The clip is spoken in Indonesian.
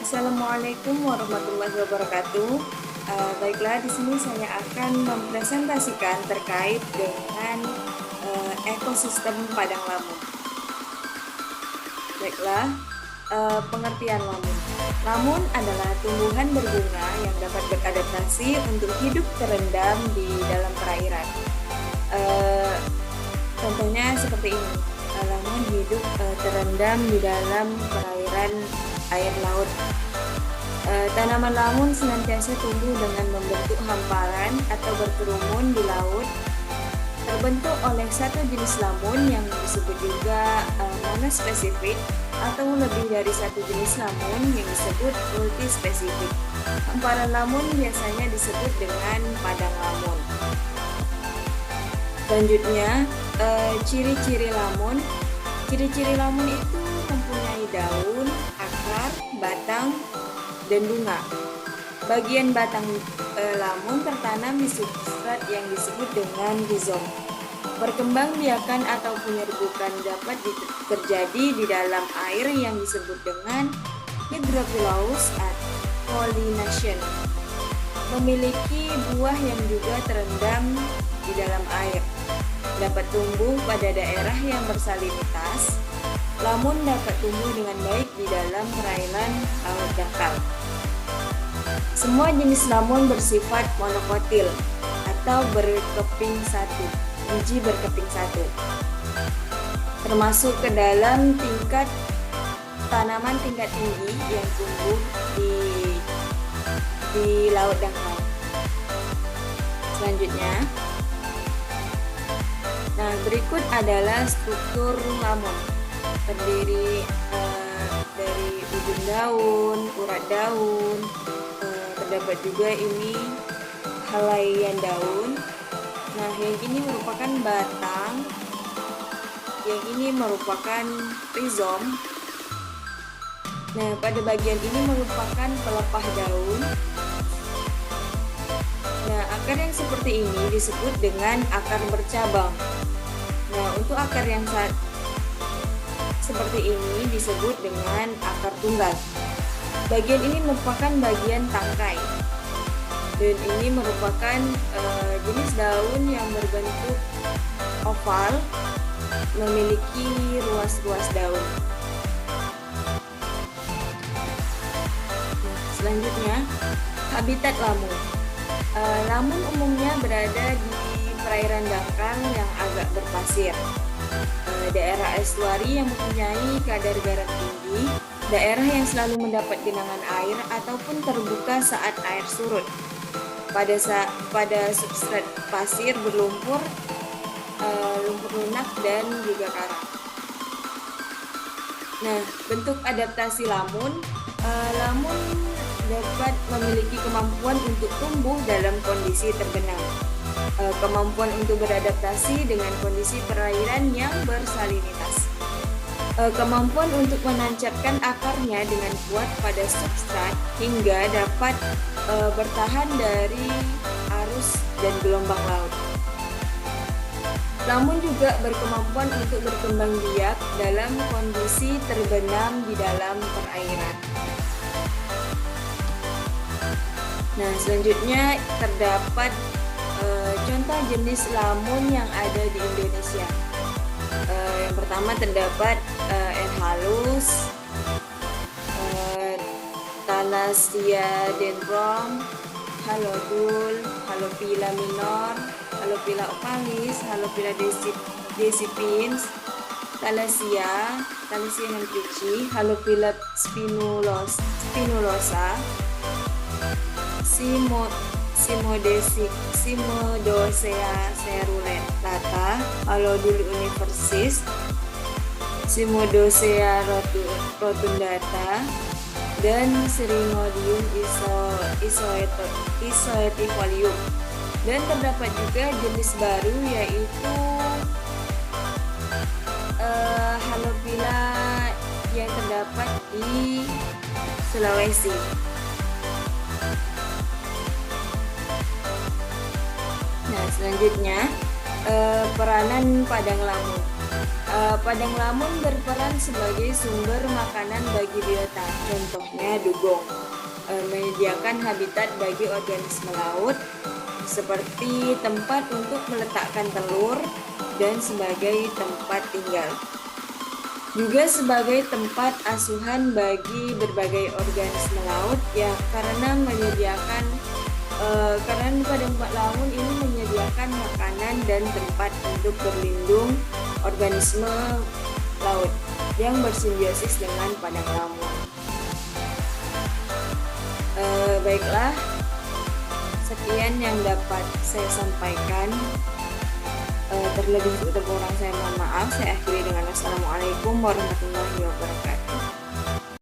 Assalamualaikum warahmatullahi wabarakatuh. Baiklah, di sini saya akan mempresentasikan terkait dengan ekosistem padang lamun. Baiklah, pengertian lamun. Lamun adalah tumbuhan berbunga yang dapat beradaptasi untuk hidup terendam di dalam perairan. Eh, Contohnya seperti ini. Lamun hidup terendam di dalam perairan air laut. Tanaman lamun senantiasa tumbuh dengan membentuk hamparan atau berkerumun di laut, terbentuk oleh satu jenis lamun yang disebut juga monospesifik atau lebih dari satu jenis lamun yang disebut multispesifik. Hamparan lamun biasanya disebut dengan padang lamun. Selanjutnya, ciri-ciri lamun. Ciri-ciri lamun itu mempunyai daun, akar, batang, dan bunga. Bagian batang lamun tertanam di substrat yang disebut dengan rizom. Perkembangbiakan atau penyerbukan dapat terjadi di dalam air yang disebut dengan hydrophilous pollination. Memiliki buah yang juga terendam di dalam air. Dapat tumbuh pada daerah yang bersalinitas. Lamun dapat tumbuh dengan baik di dalam perairan laut dangkal. Semua jenis lamun bersifat monokotil atau berkeping satu, biji berkeping satu, termasuk ke dalam tingkat tanaman tingkat tinggi yang tumbuh di laut dangkal. Selanjutnya, berikut adalah struktur lamun. Terdiri dari ujung daun, urat daun, terdapat juga ini helaian daun. Nah, yang ini merupakan batang, yang ini merupakan rizom. Nah, pada bagian ini merupakan pelepah daun. Nah, akar yang seperti ini disebut dengan akar bercabang. Nah, untuk akar yang seperti ini disebut dengan akar tunggal. Bagian ini merupakan bagian tangkai. Dan ini merupakan jenis daun yang berbentuk oval, memiliki ruas-ruas daun. Selanjutnya, habitat lamun. Lamun umumnya berada di perairan dangkal yang agak berpasir. Daerah estuari yang mempunyai kadar garam tinggi, daerah yang selalu mendapat genangan air ataupun terbuka saat air surut. Pada substrat pasir berlumpur, lumpur lunak dan juga karang. Nah, bentuk adaptasi lamun, lamun dapat memiliki kemampuan untuk tumbuh dalam kondisi terbenam. Kemampuan untuk beradaptasi dengan kondisi perairan yang bersalinitas. Kemampuan untuk menancapkan akarnya dengan kuat pada substrat hingga dapat bertahan dari arus dan gelombang laut. Lamun juga berkemampuan untuk berkembang biak dalam kondisi terbenam di dalam perairan. Nah, selanjutnya terdapat contoh jenis lamun yang ada di Indonesia. Yang pertama terdapat N. halus, Thalassia dendron, Halodul, Halophila minor, Halophila opalis, Halophila decipins, Thalassia hemprichi, Halophila spinulosa, Cimodocea cerulata, Halodul universis, Cimodocea rotundata, dan Syringodium isoetifolium. Dan terdapat juga jenis baru yaitu Halophila yang terdapat di Sulawesi. Nah, selanjutnya peranan padang lamun. Padang lamun berperan sebagai sumber makanan bagi biota, contohnya dugong. Menyediakan habitat bagi organisme laut, seperti tempat untuk meletakkan telur dan sebagai tempat tinggal. Juga sebagai tempat asuhan bagi berbagai organisme laut ya, karena padang lamun ini menyediakan makanan dan tempat untuk berlindung organisme laut yang bersimbiosis dengan padang lamun. Baiklah, sekian yang dapat saya sampaikan. Terlebih kurang saya mohon maaf. Saya akhiri dengan wassalamualaikum warahmatullahi wabarakatuh.